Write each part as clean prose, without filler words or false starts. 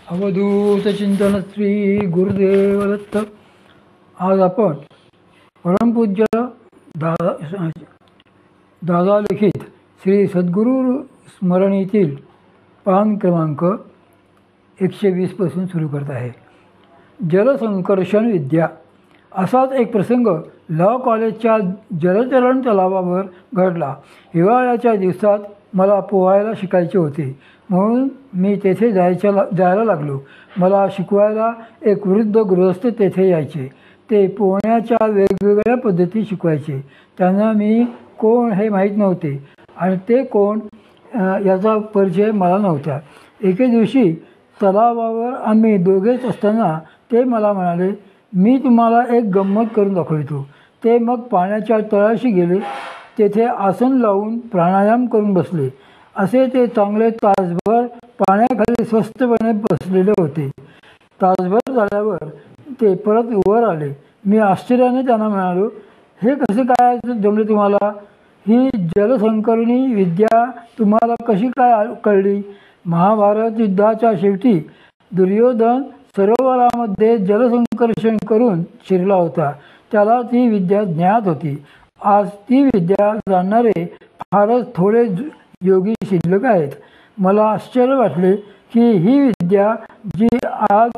अवधूत चिंतन श्री गुरुदेव दत्त. आज आपण परमपूज्य दादा लिखित श्री सद्गुरू स्मरणीतील पान क्रमांक 120 पासून सुरू करत आहे. जलसंकर्षण विद्या. असाच एक प्रसंग लॉ कॉलेजच्या जलतरण तलावावर घडला. हिवाळ्याच्या दिवसात मला पोहायला शिकायचे होते, म्हणून मी तेथे जायला लागलो. मला शिकवायला एक वृद्ध गृहस्थ तेथे यायचे. ते पोहण्याच्या वेगवेगळ्या पद्धती शिकवायचे. त्यांना मी कोण हे माहीत नव्हते आणि ते कोण याचा परिचय मला नव्हता. एके दिवशी तलावावर आम्ही दोघेच असताना ते मला म्हणाले, मी तुम्हाला एक गंमत करून दाखवतो. ते मग पाण्याच्या तळाशी गेले. तेथे आसन लावून प्राणायाम करून बसले. असे ते चांगले तासभर पाण्याखाली स्वस्तपणे बसलेले होते. तासभर झाल्यावर ते परत वर आले. मी आश्चर्याने त्यांना म्हणालो, हे कसे काय जमले तुम्हाला? ही जलसंकरणी विद्या तुम्हाला कशी काय कळली? महाभारत युद्धाच्या शेवटी दुर्योधन सरोवरामध्ये जलसंकर्षण करून शिरला होता. त्याला ती विद्या ज्ञात होती. आज ती विद्या जाणणारे फारच थोडे योगी शिल्लक आहेत. मला आश्चर्य वाटले की ही विद्या जी आज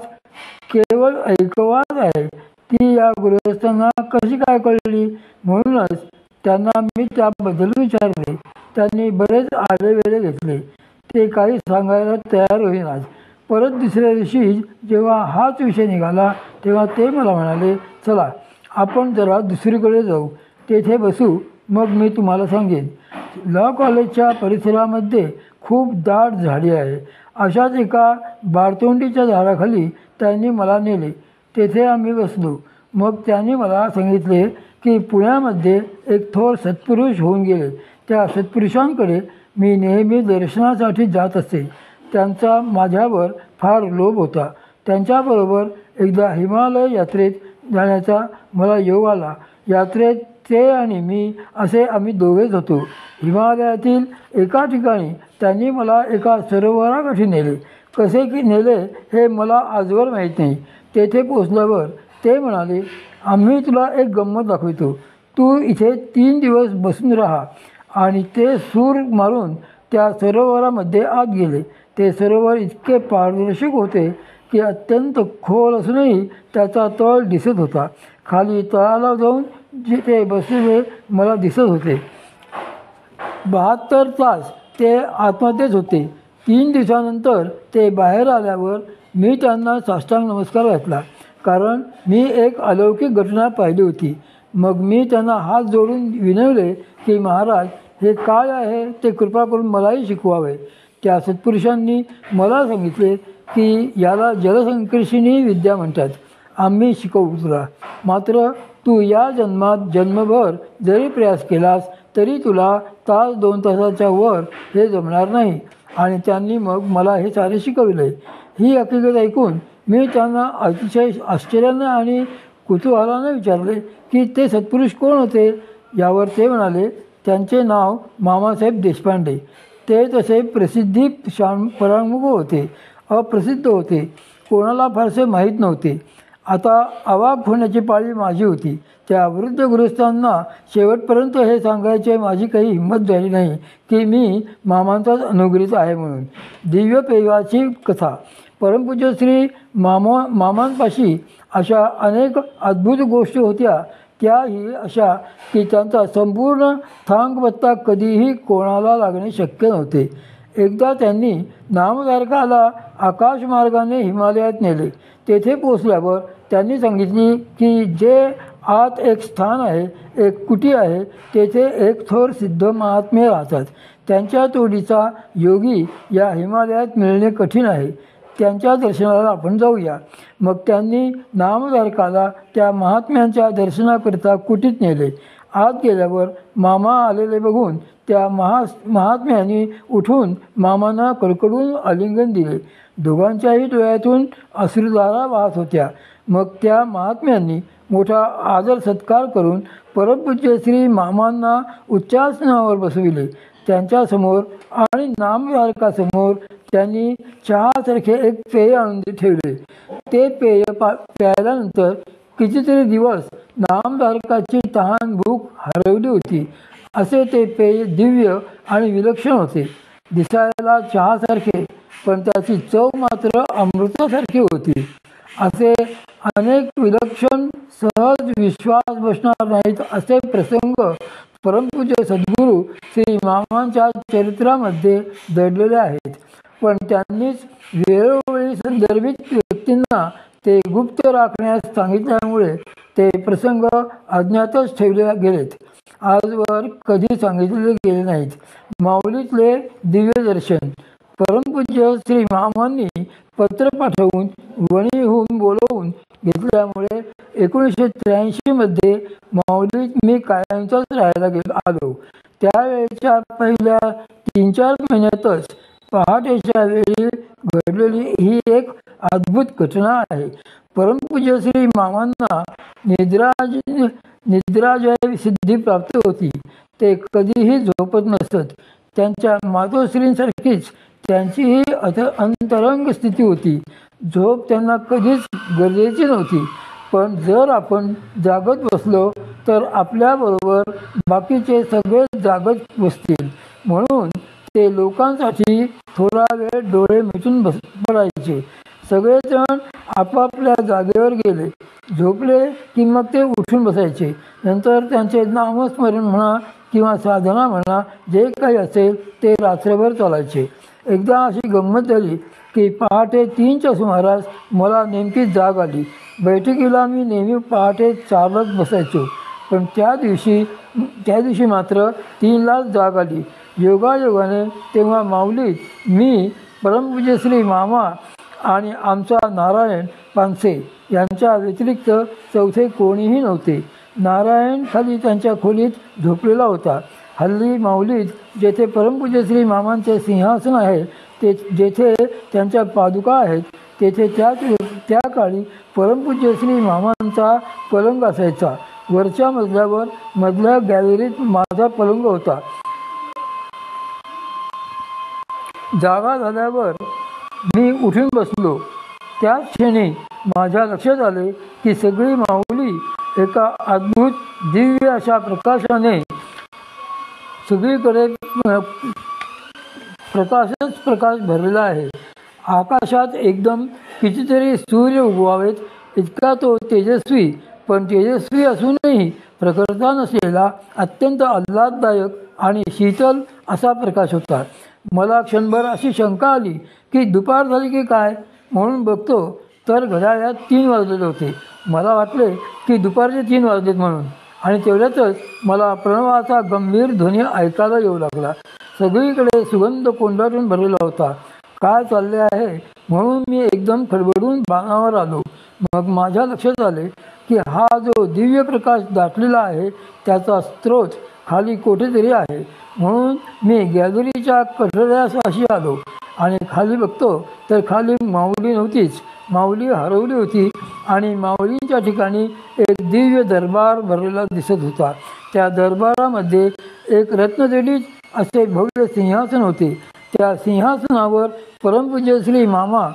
केवळ ऐकवात आहे ती या गृहस्थांना कशी काय कळली. म्हणूनच त्यांना मी त्याबद्दल विचारले. त्यांनी बरेच आढेवेढे घेतले. ते काही सांगायला तयार होईनात. परत दुसऱ्या दिवशी जेव्हा हाच विषय निघाला तेव्हा ते मला म्हणाले, चला आपण जरा दुसरीकडे जाऊ, तेथे बसू, मग मी तुम्हाला सांगेन. लॉ कॉलेजच्या परिसरामध्ये खूप दाट झाडी आहे. अशाच एका बारतोंडीच्या झाडाखाली त्यांनी मला नेले. तेथे आम्ही बसलो. मग त्यांनी मला सांगितले की पुण्यामध्ये एक थोर सत्पुरुष होऊन गेले. त्या सत्पुरुषांकडे मी नेहमी दर्शनासाठी जात असे. त्यांचा माझ्यावर फार लोभ होता. त्यांच्याबरोबर एकदा हिमालय यात्रेत जाण्याचा मला योग आला. यात्रेत ते आणि मी असे आम्ही दोघेच होतो. हिमालयातील एका ठिकाणी त्यांनी मला एका सरोवराकाठी नेले. कसे की नेले हे मला आजवर माहीत नाही. तेथे पोचल्यावर ते म्हणाले, आम्ही तुला एक गंमत दाखवतो. तू इथे 3 दिवस बसून राहा. आणि ते सूर मारून त्या सरोवरामध्ये आत गेले. ते सरोवर इतके पारदर्शक होते की अत्यंत खोल असूनही त्याचा तळ दिसत होता. खाली तळाला जाऊन जिथे बसलेले मला दिसत होते. 72 तास ते आतमध्येच होते. 3 दिवसानंतर ते बाहेर आल्यावर मी त्यांना साष्टांग नमस्कार घातला, कारण मी एक अलौकिक घटना पाहिली होती. मग मी त्यांना हात जोडून विनवले की महाराज, हे काय आहे ते कृपा करून मलाही शिकवावे. त्या सत्पुरुषांनी मला सांगितले की याला जलसंकर्षणी विद्या म्हणतात. आम्ही शिकवू तुला. मात्र तू या जन्मात जन्मभर जरी प्रयास केलास तरी तुला तास 2 तासाच्या वर हे जमणार नाही. आणि त्यांनी मग मला हे सारे शिकविले. ही हकीकत ऐकून मी त्यांना अतिशय आश्चर्याने आणि कुतूहलाने विचारले की ते सत्पुरुष कोण होते. यावर ते म्हणाले, त्यांचे नाव मामासाहेब देशपांडे. ते तसे प्रसिद्धी परांगमुख होते. अप्रसिद्ध होते. कोणाला फारसे माहीत नव्हते. आता अवाक होण्याची पाळी माझी होती. त्या वृद्ध गृहस्थांना शेवटपर्यंत हे सांगायचे माझी काही हिंमत झाली नाही की मी मामांचाच अनुग्रहित आहे म्हणून. दिव्य पेवाची कथा. परमपूज्य श्री मामांपाशी अशा अनेक अद्भुत गोष्टी होत्या. त्याही अशा की त्यांचा संपूर्ण थांगपत्ता कधीही कोणाला लागणे शक्य नव्हते. एकदा त्यांनी नामधारकाला आकाशमार्गाने हिमालयात नेले. तेथे पोचल्यावर त्यांनी सांगितले की जे आत एक स्थान आहे, एक कुटी आहे, तेथे एक थोर सिद्ध महात्मे राहतात. त्यांच्या तोडीचा योगी या हिमालयात मिळणे कठीण आहे. त्यांच्या दर्शनाला आपण जाऊया. मग त्यांनी नामधारकाला त्या महात्म्यांच्या दर्शनाकरिता कुटीत नेले. आत गेल्यावर मामा आलेले बघून त्या महात्म्यांनी उठून मामांना कडकडून आलिंगन दिले. दोघांच्याही डोळ्यातून अश्रुधारा वाहत होत्या. मग त्या महात्म्यांनी मोठा आदर सत्कार करून परमपूज्य श्री मामांना उच्चासनावर बसविले. त्यांच्यासमोर आणि नामधारकासमोर त्यांनी चहासारखे एक पेय आणून ठेवले. ते पेय प्यायल्यानंतर कितीतरी दिवस नामधारकाची तहान भूक हरवली होती. असे ते पेय दिव्य आणि विलक्षण होते. दिसायला चहासारखे, पण त्याची चव मात्र अमृतासारखी होती. असे अनेक विलक्षण, सहज विश्वास बसणार नाहीत असे प्रसंग परमपूज्य सद्गुरू श्री मामांच्या चरित्रामध्ये दडलेले आहेत. पण त्यांनीच वेळोवेळी संदर्भित व्यक्तींना ते गुप्त राखण्यास सांगितल्यामुळे ते प्रसंग अज्ञातच ठेवले गेलेत. आजवर कधी सांगितले गेले नाहीत. माऊलीतले दिव्य दर्शन. परमपूज्य श्री मामांनी पत्र पाठवून वणीहून बोलवून घेतल्यामुळे 1983 मध्ये माऊलीत मी कायमचाच राहायला आलो. त्यावेळेच्या पहिल्या 3-4 महिन्यातच पहाटेच्या वेळी घडलेली ही एक अद्भुत घटना आहे. परमपूज्य श्री मामांना निद्राजय सिद्धी प्राप्त होती. ते कधीही झोपत नसत. त्यांच्या मातोश्रींसारखीच त्यांचीही अंतरंग स्थिती होती. झोप त्यांना कधीच गरजेची नव्हती. पण जर आपण जागत बसलो तर आपल्याबरोबर बाकीचे सगळे जागत बसतील म्हणून ते लोकांसाठी थोडा वेळ डोळे मिटून पडायचे. सगळेजण आपापल्या जागेवर गेले, झोपले की मग ते उठून बसायचे. नंतर त्यांचे नामस्मरण म्हणा किंवा साधना म्हणा, जे काही असेल ते रात्रभर चालायचे. एकदा अशी गंमत झाली की पहाटे 3च्या सुमारास मला नेमकी जाग आली. बैठकीला मी नेहमी पहाटे 4लाच बसायचो, पण त्या दिवशी मात्र 3लाच जाग आली. योगायोगाने तेव्हा माऊलीत मी, परमपूज्य श्री मामा आणि आमचा नारायण पानसे यांच्या व्यतिरिक्त चौथे कोणीही नव्हते. नारायण खाली त्यांच्या खोलीत झोपलेला होता. हल्ली माऊलीत जेथे परमपूज्य श्री मामांचे सिंहासन आहे, जेथे त्यांच्या पादुका आहेत, तेथे त्या काळी परमपूज्य श्री मामांचा पलंग असायचा. वरच्या मजल्यावर मधल्या गॅलरीत माझा पलंग होता. जागा झाल्यावर मी उठून बसलो. त्याच क्षणी माझ्या लक्षात आले की सगळी माऊली एका अद्भुत दिव्य अशा प्रकाशाने, सगळीकडे प्रकाश भरलेला आहे. आकाशात एकदम कितीतरी सूर्य उगवावेत इतका तो तेजस्वी, पण तेजस्वी असूनही प्रखरता नसलेला अत्यंत आल्हाददायक आणि शीतल असा प्रकाश होता. मला क्षणभर अशी शंका आली की दुपार झाली की काय, म्हणून बघतो तर घड्याळात 3 वाजलेले होते. मला वाटले की दुपारचे 3 वाजलेत म्हणून, आणि तेवढ्यातच मला प्रणवाचा गंभीर ध्वनी ऐकायला येऊ लागला. सगळीकडे सुगंध कोंडाटून भरलेला होता. काय चालले आहे म्हणून मी एकदम खडबडून बाणावर आलो. मग माझ्या लक्षात आले की हा जो दिव्य प्रकाश दाटलेला आहे त्याचा स्रोत खाली कुठेतरी आहे. म्हणून मी गॅलरीच्या कठड्यापाशी आलो आणि खाली बघतो तर खाली माऊली नव्हतीच. माऊली हरवली होती आणि माऊलींच्या ठिकाणी एक दिव्य दरबार भरलेला दिसत होता. त्या दरबारामध्ये एक रत्नजडित असे भव्य सिंहासन होते. त्या सिंहासनावर परमपूज्य श्री मामा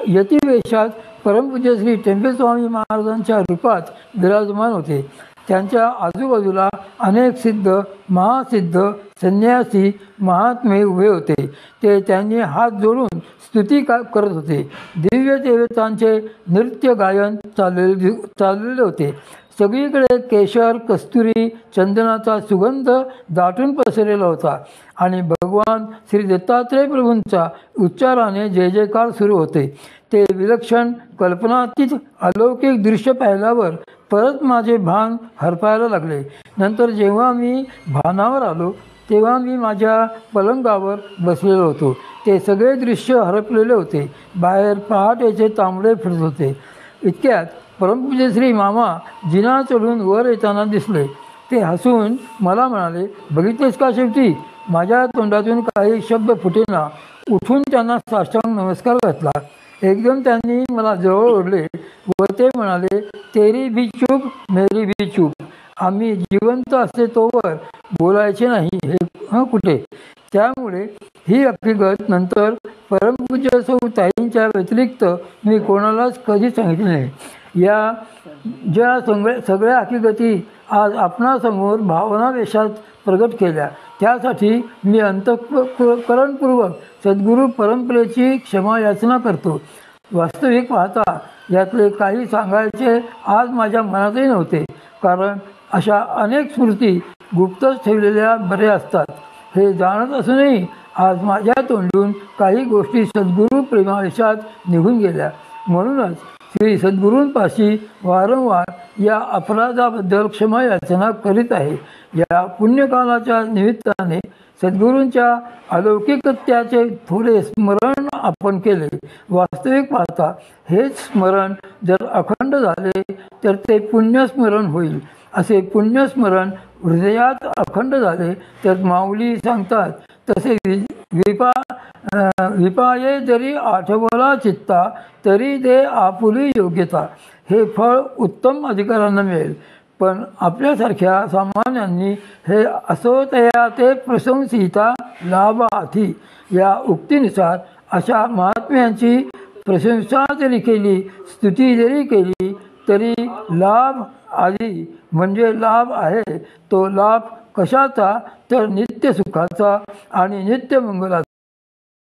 यतिवेशात परमपूज्य श्री टेंबेस्वामी महाराजांच्या रूपात विराजमान होते. त्यांच्या आजूबाजूला अनेक सिद्ध, महासिद्ध, संन्यासी, महात्मे उभे होते. ते त्यांनी हात जोडून स्तुती करत होते. दिव्य देवतांचे नृत्य गायन चाललेले होते. सगळीकडे केशर, कस्तुरी, चंदनाचा सुगंध दाटून पसरलेला होता आणि भगवान श्री दत्तात्रय प्रभूंचा उच्चाराने जय जयकार सुरू होते. ते विलक्षण, कल्पनातीत अलौकिक दृश्य पाहिल्यावर परत माझे भान हरपायला लागले. नंतर जेव्हा मी भानावर आलो तेव्हा मी माझ्या पलंगावर बसलेलो होतो. ते सगळे दृश्य हरपलेले होते. बाहेर पहाटेचे तांबडे फुटत होते. इतक्यात परमपूज्य श्री मामा जिना चढून वर येताना दिसले. ते हसून मला म्हणाले, बघितलेस का शेवटी? माझ्या तोंडातून काही शब्द फुटेना. उठून त्यांना साष्टांग नमस्कार घातला. एकदम त्यांनी मला जवळ ओढले व ते म्हणाले, तेरी भी चूप मेरी भी चूप. आम्ही जिवंत असते तोवर बोलायचे नाही हे कुठे. त्यामुळे ही हकीकत नंतर परमपूज्य सौ ताईंच्या व्यतिरिक्त मी कोणालाच कधी सांगितले नाही. या ज्या सगळ्या हकीकती आज आपणासमोर भावनावेशात प्रगट केल्या त्यासाठी मी अंतःकरणपूर्वक सद्गुरू परंपरेची क्षमा याचना करतो. वास्तविक पाहता यातले काही सांगायचे आज माझ्या मनातही नव्हते, कारण अशा अनेक स्मृती गुप्तच ठेवलेल्या बऱ्या असतात. हे जाणत असूनही आज माझ्या तोंडून काही गोष्टी सद्गुरू प्रेमावेशात निघून गेल्या. म्हणूनच श्री सद्गुरूंपाशी वारंवार या अपराधाबद्दल क्षमा याचना करीत आहे. या पुण्यकालाच्या निमित्ताने सद्गुरूंच्या अलौकिकत्याचे थोडे स्मरण आपण केले. वास्तविक पाहता हेच स्मरण जर अखंड झाले तर ते पुण्यस्मरण होईल. असे पुण्यस्मरण हृदयात अखंड झाले तर माऊली सांगतात तसे विपाये जरी आठवला चित्ता तरी दे आपुली योग्यता. हे फळ उत्तम अधिकाऱ्यांना मिळेल, पण आपल्यासारख्या सामान्यांनी हे असोतया ते प्रशंसिता लाभार्थी या उक्तीनुसार अशा महात्म्यांची प्रशंसा जरी केली, स्तुती जरी केली तरी लाभ आधी म्हणजे लाभ आहे. तो लाभ कशाचा तर नित्य सुखाचा आणि नित्य मंगलाचा.